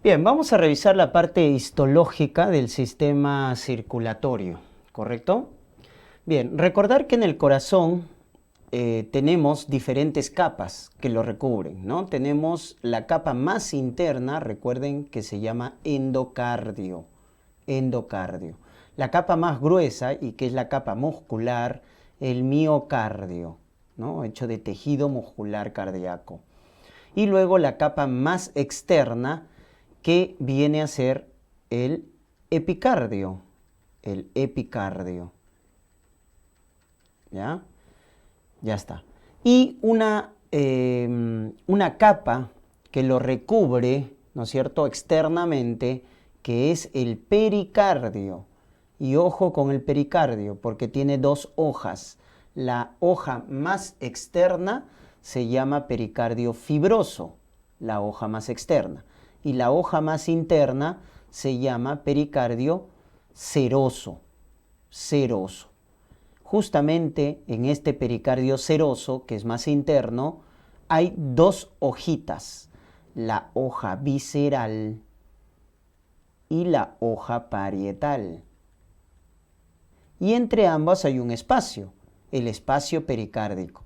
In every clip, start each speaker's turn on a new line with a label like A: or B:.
A: Bien, vamos a revisar la parte histológica del sistema circulatorio, ¿correcto? Bien, recordar que en el corazón tenemos diferentes capas que lo recubren, ¿no? Tenemos la capa más interna, recuerden que se llama endocardio, endocardio. La capa más gruesa y que es la capa muscular, el miocardio, ¿no? Hecho de tejido muscular cardíaco. Y luego la capa más externa, que viene a ser el epicardio. El epicardio. ¿Ya? Ya está. Y una capa que lo recubre, ¿no es cierto?, externamente, que es el pericardio. Y ojo con el pericardio, porque tiene dos hojas. La hoja más externa se llama pericardio fibroso, la hoja más externa. Y la hoja más interna se llama pericardio seroso, seroso. Justamente en este pericardio seroso, que es más interno, hay dos hojitas, la hoja visceral y la hoja parietal. Y entre ambas hay un espacio, el espacio pericárdico,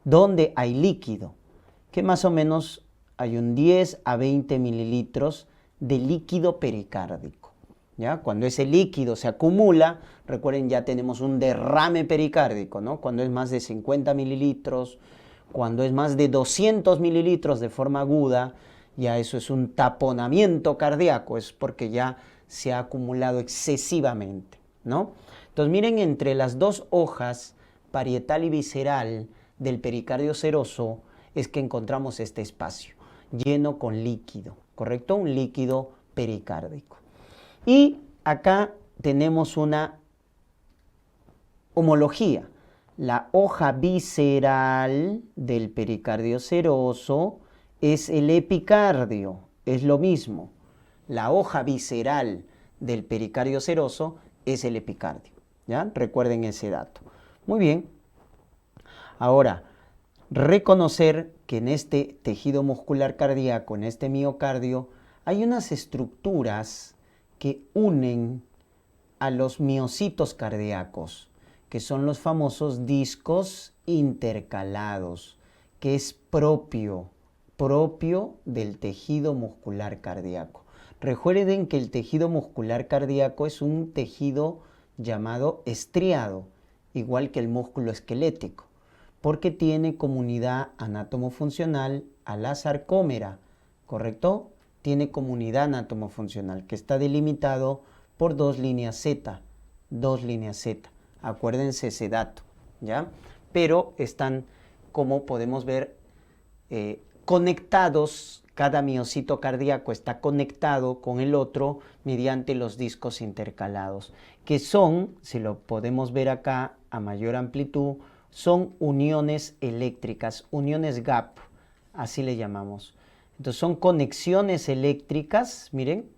A: donde hay líquido, que más o menos hay un 10 a 20 mililitros de líquido pericárdico. ¿Ya? Cuando ese líquido se acumula, recuerden, ya tenemos un derrame pericárdico, ¿no? Cuando es más de 50 mililitros, cuando es más de 200 mililitros de forma aguda, ya eso es un taponamiento cardíaco, es porque ya se ha acumulado excesivamente, ¿no? Entonces miren, entre las dos hojas, parietal y visceral, del pericardio seroso, es que encontramos este espacio lleno con líquido, ¿correcto? Un líquido pericárdico. Y acá tenemos una homología. La hoja visceral del pericardio seroso es el epicardio, es lo mismo. La hoja visceral del pericardio seroso es el epicardio. ¿Ya? Recuerden ese dato. Muy bien. Ahora, reconocer que en este tejido muscular cardíaco, en este miocardio, hay unas estructuras que unen a los miocitos cardíacos, que son los famosos discos intercalados, que es propio del tejido muscular cardíaco. Recuerden que el tejido muscular cardíaco es un tejido llamado estriado, igual que el músculo esquelético, porque tiene comunidad anátomo-funcional a la sarcómera, ¿correcto? Tiene comunidad anátomo-funcional que está delimitado por dos líneas Z, acuérdense ese dato, ¿ya? Pero están, como podemos ver, conectados, cada miocito cardíaco está conectado con el otro mediante los discos intercalados, que son, si lo podemos ver acá a mayor amplitud, son uniones eléctricas, uniones gap, así le llamamos. Entonces son conexiones eléctricas, miren,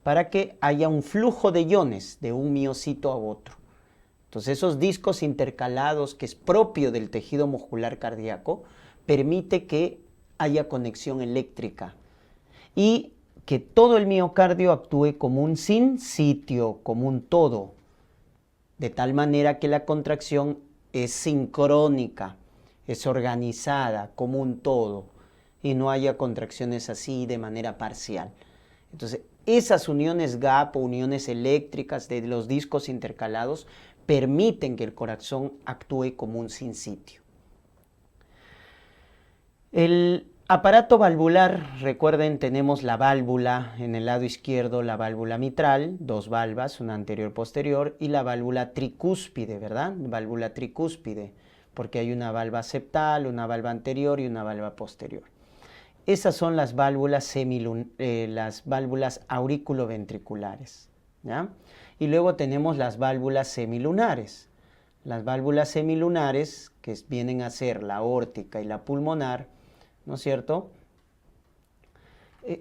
A: para que haya un flujo de iones de un miocito a otro. Entonces esos discos intercalados, que es propio del tejido muscular cardíaco, permite que haya conexión eléctrica y que todo el miocardio actúe como un sinsitio, como un todo, de tal manera que la contracción es sincrónica, es organizada como un todo y no haya contracciones así de manera parcial. Entonces, esas uniones gap o uniones eléctricas de los discos intercalados permiten que el corazón actúe como un sinsitio. El aparato valvular, recuerden, tenemos la válvula en el lado izquierdo, la válvula mitral, dos valvas, una anterior y posterior, y la válvula tricúspide, ¿verdad? Válvula tricúspide, porque hay una valva septal, una valva anterior y una valva posterior. Esas son las válvulas, las válvulas auriculoventriculares, ¿ya? Y luego tenemos las válvulas semilunares. Las válvulas semilunares, que vienen a ser la aórtica y la pulmonar, ¿no es cierto?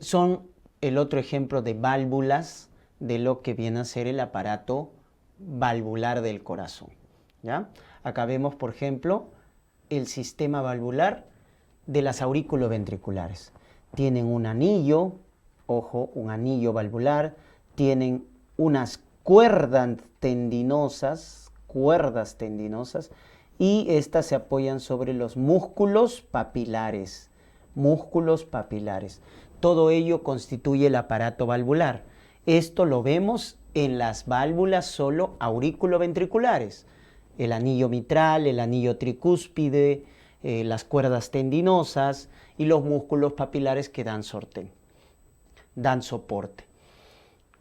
A: Son el otro ejemplo de válvulas de lo que viene a ser el aparato valvular del corazón, ¿ya? Acá vemos, por ejemplo, el sistema valvular de las auriculoventriculares. Tienen un anillo ojo, un anillo valvular, tienen unas cuerdas tendinosas, y estas se apoyan sobre los músculos papilares. Todo ello constituye el aparato valvular. Esto lo vemos en las válvulas solo aurículo-ventriculares. El anillo mitral, el anillo tricúspide, las cuerdas tendinosas y los músculos papilares que dan soporte.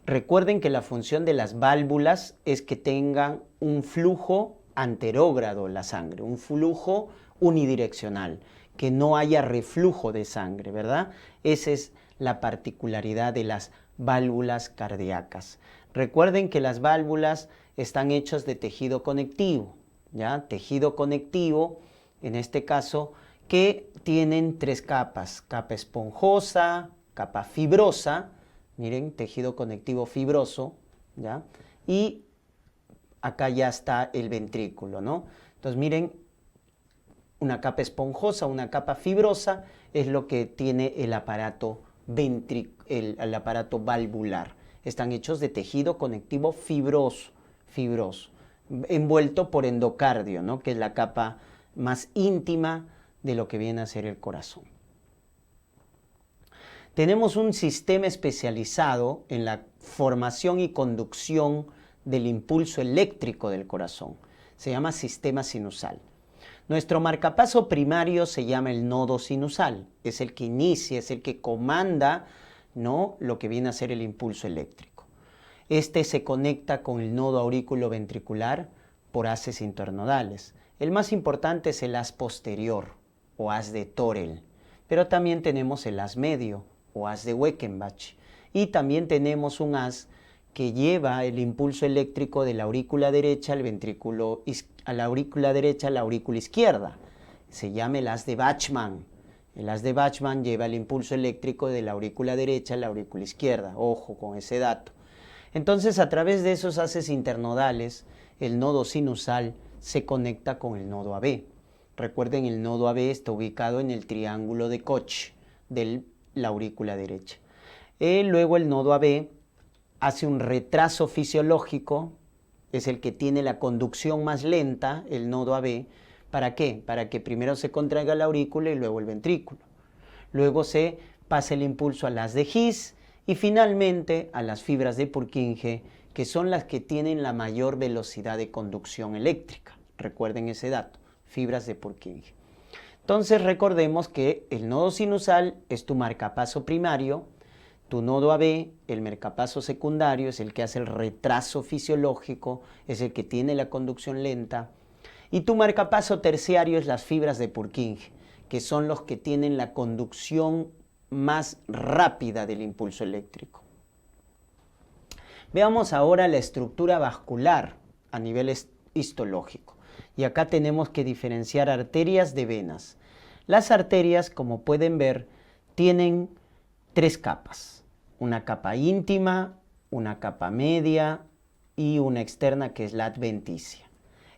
A: Recuerden que la función de las válvulas es que tengan un flujo anterógrado la sangre, un flujo unidireccional, que no haya reflujo de sangre, ¿verdad? Esa es la particularidad de las válvulas cardíacas. Recuerden que las válvulas están hechas de tejido conectivo, ¿ya? Tejido conectivo, en este caso, que tienen 3 capas: capa esponjosa, capa fibrosa, miren, tejido conectivo fibroso, ¿ya? Y acá ya está el ventrículo, ¿no? Entonces, miren, una capa esponjosa, una capa fibrosa es lo que tiene el aparato valvular. Están hechos de tejido conectivo fibroso, envuelto por endocardio, ¿no? Que es la capa más íntima de lo que viene a ser el corazón. Tenemos un sistema especializado en la formación y conducción del impulso eléctrico del corazón. Se llama sistema sinusal. Nuestro marcapaso primario se llama el nodo sinusal. Es el que inicia, es el que comanda, ¿no?, lo que viene a ser el impulso eléctrico. Este se conecta con el nodo aurículo-ventricular por haces internodales. El más importante es el haz posterior o haz de Torel, pero también tenemos el haz medio o haz de Weckenbach, y también tenemos un haz que lleva el impulso eléctrico de la aurícula derecha al ventrículo, a la aurícula derecha a la aurícula izquierda. Se llama el haz de Bachmann. El haz de Bachmann lleva el impulso eléctrico de la aurícula derecha a la aurícula izquierda. Ojo con ese dato. Entonces, a través de esos haces internodales, el nodo sinusal se conecta con el nodo AB. Recuerden, el nodo AB está ubicado en el triángulo de Koch de la aurícula derecha. Luego el nodo AB hace un retraso fisiológico, es el que tiene la conducción más lenta, el nodo AB. ¿Para qué? Para que primero se contraiga la aurícula y luego el ventrículo. Luego se pasa el impulso a las de His y finalmente a las fibras de Purkinje, que son las que tienen la mayor velocidad de conducción eléctrica. Recuerden ese dato, fibras de Purkinje. Entonces recordemos que el nodo sinusal es tu marcapaso primario, tu nodo AB, el marcapaso secundario, es el que hace el retraso fisiológico, es el que tiene la conducción lenta, y tu marcapaso terciario es las fibras de Purkinje, que son los que tienen la conducción más rápida del impulso eléctrico. Veamos ahora la estructura vascular a nivel histológico. Y acá tenemos que diferenciar arterias de venas. Las arterias, como pueden ver, tienen 3 capas. Una capa íntima, una capa media y una externa, que es la adventicia.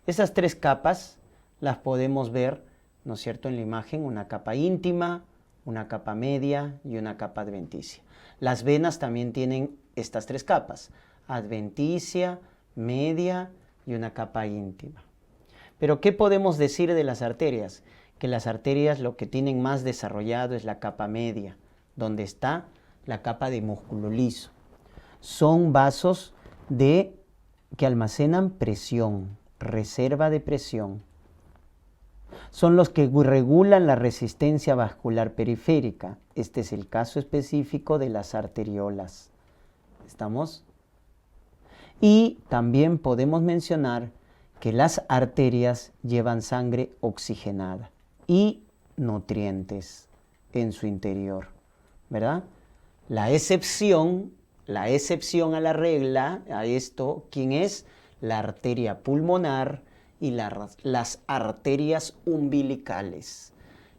A: Esas 3 capas las podemos ver, ¿no es cierto?, en la imagen: una capa íntima, una capa media y una capa adventicia. Las venas también tienen estas 3 capas: adventicia, media y una capa íntima. Pero ¿qué podemos decir de las arterias? Que las arterias lo que tienen más desarrollado es la capa media, donde está la capa de músculo liso. Son vasos que almacenan presión, reserva de presión. Son los que regulan la resistencia vascular periférica. Este es el caso específico de las arteriolas. ¿Estamos? Y también podemos mencionar que las arterias llevan sangre oxigenada y nutrientes en su interior, ¿verdad? La excepción a la regla, a esto, ¿quién es? La arteria pulmonar y las arterias umbilicales.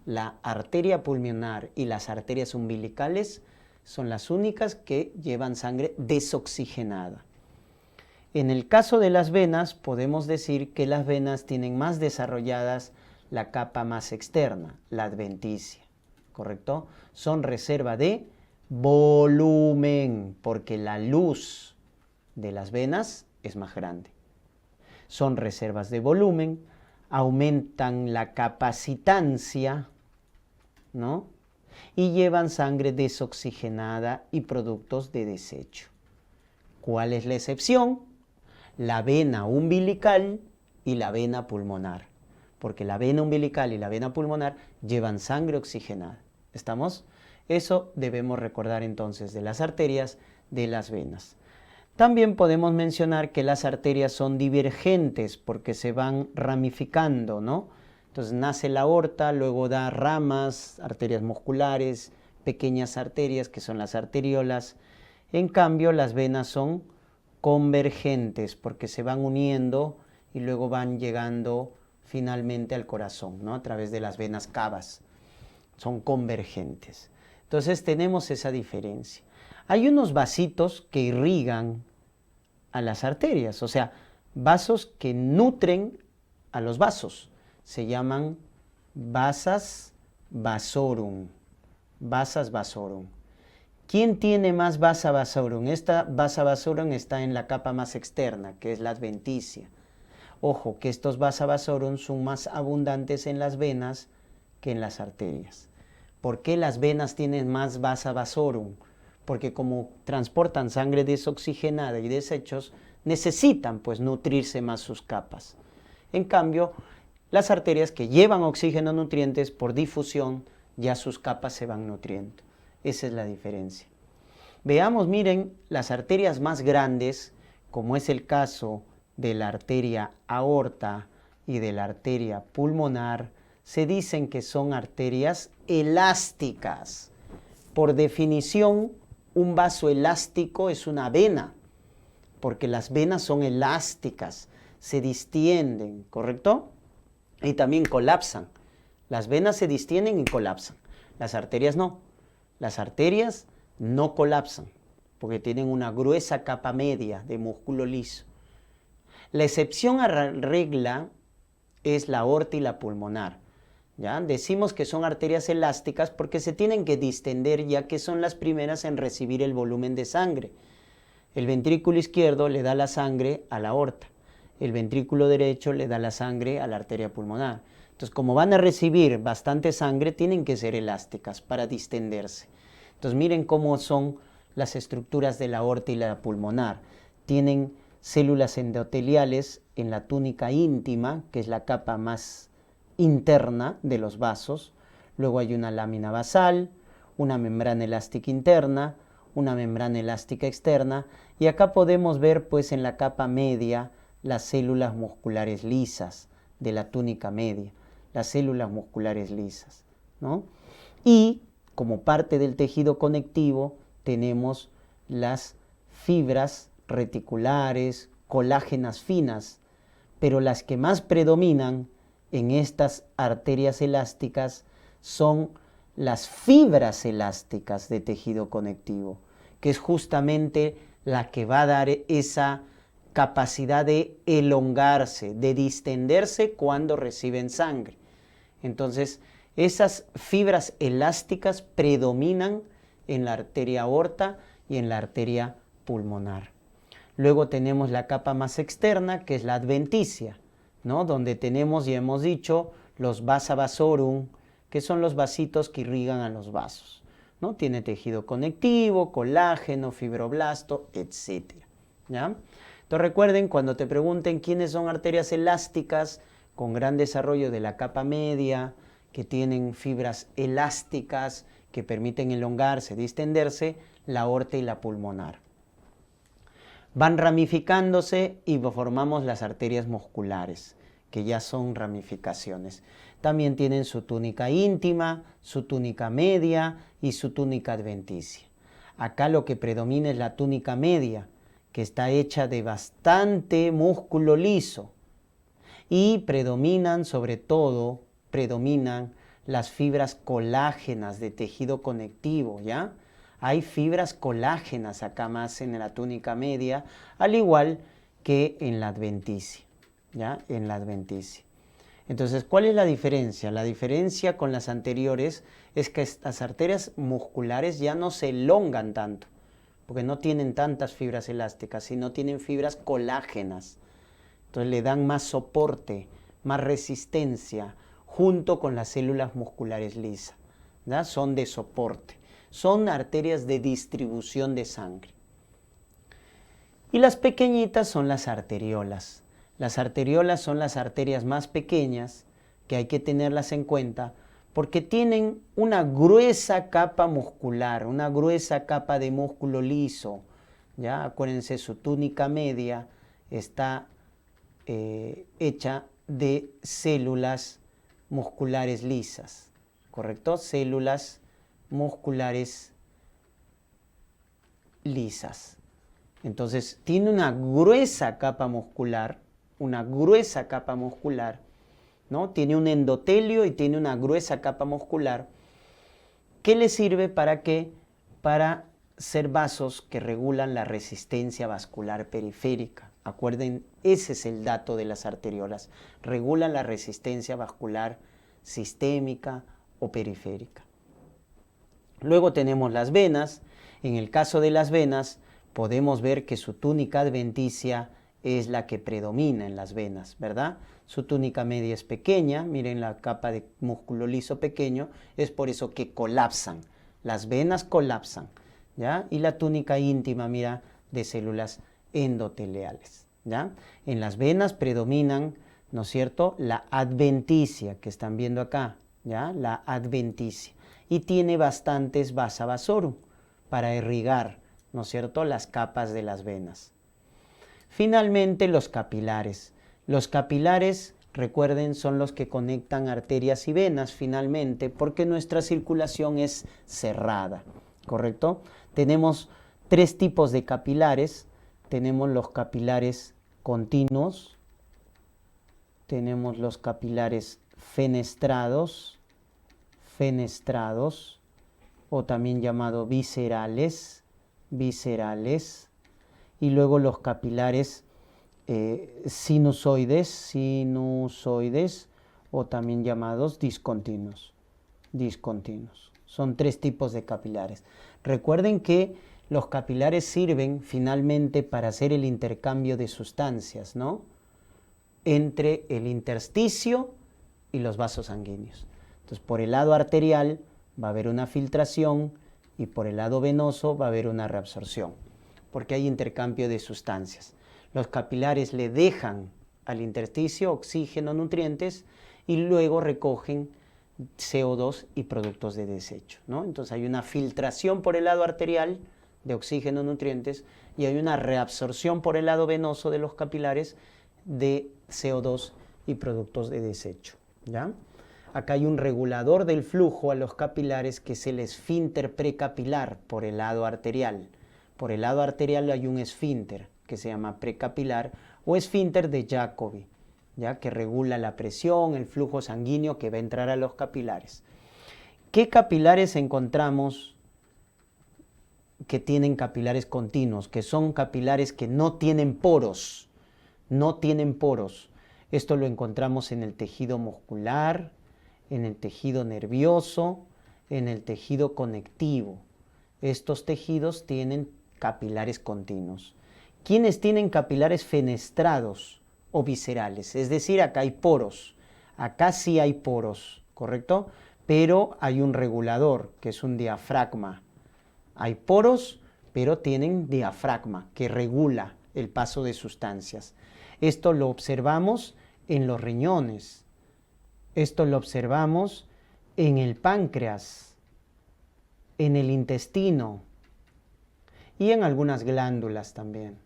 A: La arteria pulmonar y las arterias umbilicales son las únicas que llevan sangre desoxigenada. En el caso de las venas, podemos decir que las venas tienen más desarrolladas la capa más externa, la adventicia, ¿correcto? Son reserva de volumen, porque la luz de las venas es más grande. Son reservas de volumen, aumentan la capacitancia, ¿no? Y llevan sangre desoxigenada y productos de desecho. ¿Cuál es la excepción? La vena umbilical y la vena pulmonar, porque la vena umbilical y la vena pulmonar llevan sangre oxigenada. ¿Estamos? Eso debemos recordar entonces de las arterias, de las venas. También podemos mencionar que las arterias son divergentes porque se van ramificando, ¿no? Entonces nace la aorta, luego da ramas, arterias musculares, pequeñas arterias que son las arteriolas. En cambio, las venas son convergentes porque se van uniendo y luego van llegando finalmente al corazón, ¿no? A través de las venas cavas. Son convergentes. Entonces tenemos esa diferencia. Hay unos vasitos que irrigan a las arterias, o sea, vasos que nutren a los vasos. Se llaman vasas vasorum. Vasas vasorum. ¿Quién tiene más vasa vasorum? Esta vasa vasorum está en la capa más externa, que es la adventicia. Ojo, que estos vasa vasorum son más abundantes en las venas que en las arterias. ¿Por qué las venas tienen más vasa vasorum? Porque como transportan sangre desoxigenada y desechos, necesitan pues nutrirse más sus capas. En cambio, las arterias que llevan oxígeno nutrientes por difusión, ya sus capas se van nutriendo. Esa es la diferencia. Veamos, miren, las arterias más grandes, como es el caso de la arteria aorta y de la arteria pulmonar, se dicen que son arterias elásticas. Por definición, un vaso elástico es una vena, porque las venas son elásticas, se distienden, ¿correcto? Y también colapsan. Las venas se distienden y colapsan. Las arterias no. Las arterias no colapsan, porque tienen una gruesa capa media de músculo liso. La excepción a la regla es la aorta y la pulmonar. ¿Ya? Decimos que son arterias elásticas porque se tienen que distender, ya que son las primeras en recibir el volumen de sangre. El ventrículo izquierdo le da la sangre a la aorta, el ventrículo derecho le da la sangre a la arteria pulmonar. Entonces, como van a recibir bastante sangre, tienen que ser elásticas para distenderse. Entonces, miren cómo son las estructuras de la aorta y la pulmonar. Tienen células endoteliales en la túnica íntima, que es la capa más interna de los vasos. Luego hay una lámina basal, una membrana elástica interna, una membrana elástica externa, y acá podemos ver pues en la capa media las células musculares lisas de la túnica media, las células musculares lisas, ¿no? Y como parte del tejido conectivo tenemos las fibras reticulares, colágenas finas, pero las que más predominan en estas arterias elásticas son las fibras elásticas de tejido conectivo, que es justamente la que va a dar esa capacidad de elongarse, de distenderse cuando reciben sangre. Entonces, esas fibras elásticas predominan en la arteria aorta y en la arteria pulmonar. Luego tenemos la capa más externa, que es la adventicia, ¿no? Donde tenemos, ya hemos dicho, los vasa vasorum, que son los vasitos que irrigan a los vasos, ¿no? Tiene tejido conectivo, colágeno, fibroblasto, etc. ¿Ya? Entonces recuerden, cuando te pregunten quiénes son arterias elásticas con gran desarrollo de la capa media, que tienen fibras elásticas que permiten elongarse, distenderse, la aorta y la pulmonar. Van ramificándose y formamos las arterias musculares, que ya son ramificaciones. También tienen su túnica íntima, su túnica media y su túnica adventicia. Acá lo que predomina es la túnica media, que está hecha de bastante músculo liso. Y predominan, sobre todo, las fibras colágenas de tejido conectivo, ¿ya? Hay fibras colágenas acá más en la túnica media, al igual que en la adventicia, ¿ya? En la adventicia. Entonces, ¿cuál es la diferencia? La diferencia con las anteriores es que las arterias musculares ya no se elongan tanto, porque no tienen tantas fibras elásticas, sino tienen fibras colágenas. Entonces le dan más soporte, más resistencia, junto con las células musculares lisas. ¿Ya? Son de soporte. Son arterias de distribución de sangre. Y las pequeñitas son las arteriolas. Las arteriolas son las arterias más pequeñas, que hay que tenerlas en cuenta, porque tienen una gruesa capa muscular, una gruesa capa de músculo liso. ¿Ya? Acuérdense, su túnica media está hecha de células musculares lisas, ¿correcto? Células musculares lisas. Entonces, tiene una gruesa capa muscular, ¿no? Tiene un endotelio y tiene una gruesa capa muscular que le sirve para ¿qué? Para ser vasos que regulan la resistencia vascular periférica. Acuerden, ese es el dato de las arteriolas. Regulan la resistencia vascular sistémica o periférica. Luego tenemos las venas. En el caso de las venas, podemos ver que su túnica adventicia es la que predomina en las venas, ¿verdad? Su túnica media es pequeña, miren la capa de músculo liso pequeño, es por eso que colapsan. Las venas colapsan, ¿ya? Y la túnica íntima, mira, de células endoteliales, ¿ya? En las venas predominan, ¿no es cierto?, la adventicia, que están viendo acá, ¿ya? La adventicia. Y tiene bastantes vasa vasorum para irrigar, ¿no es cierto?, las capas de las venas. Finalmente, los capilares. Los capilares, recuerden, son los que conectan arterias y venas finalmente, porque nuestra circulación es cerrada, ¿correcto? Tenemos tres tipos de capilares. Tenemos los capilares continuos, tenemos los capilares fenestrados, o también llamado viscerales, y luego los capilares sinusoides, o también llamados discontinuos. Son tres tipos de capilares. Recuerden que los capilares sirven finalmente para hacer el intercambio de sustancias, ¿no?, entre el intersticio y los vasos sanguíneos. Entonces, por el lado arterial va a haber una filtración y por el lado venoso va a haber una reabsorción, porque hay intercambio de sustancias. Los capilares le dejan al intersticio oxígeno, nutrientes, y luego recogen CO2 y productos de desecho, ¿no? Entonces hay una filtración por el lado arterial de oxígeno, nutrientes, y hay una reabsorción por el lado venoso de los capilares de CO2 y productos de desecho, ¿ya? Acá hay un regulador del flujo a los capilares, que es el esfínter precapilar por el lado arterial. Por el lado arterial hay un esfínter que se llama precapilar o esfínter de Jacobi, ¿ya?, que regula la presión, el flujo sanguíneo que va a entrar a los capilares. ¿Qué capilares encontramos que tienen capilares continuos? Que son capilares que no tienen poros. Esto lo encontramos en el tejido muscular, en el tejido nervioso, en el tejido conectivo. Estos tejidos tienen capilares continuos. ¿Quiénes tienen capilares fenestrados o viscerales? Es decir, acá hay poros. Acá sí hay poros, ¿correcto? Pero hay un regulador, que es un diafragma. Hay poros, pero tienen diafragma, que regula el paso de sustancias. Esto lo observamos en los riñones. Esto lo observamos en el páncreas, en el intestino y en algunas glándulas también,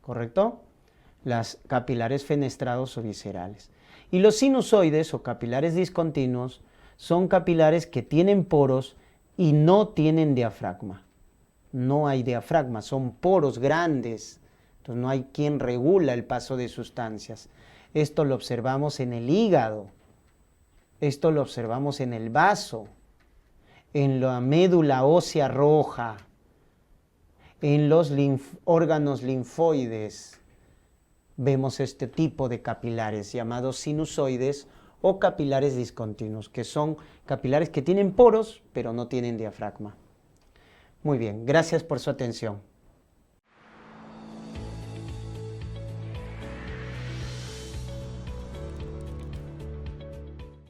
A: ¿correcto? Las capilares fenestrados o viscerales. Y los sinusoides o capilares discontinuos son capilares que tienen poros y no tienen diafragma. No hay diafragma, son poros grandes. Entonces no hay quien regula el paso de sustancias. Esto lo observamos en el hígado. Esto lo observamos en el vaso, en la médula ósea roja, en los órganos linfoides. Vemos este tipo de capilares llamados sinusoides o capilares discontinuos, que son capilares que tienen poros, pero no tienen diafragma. Muy bien, gracias por su atención.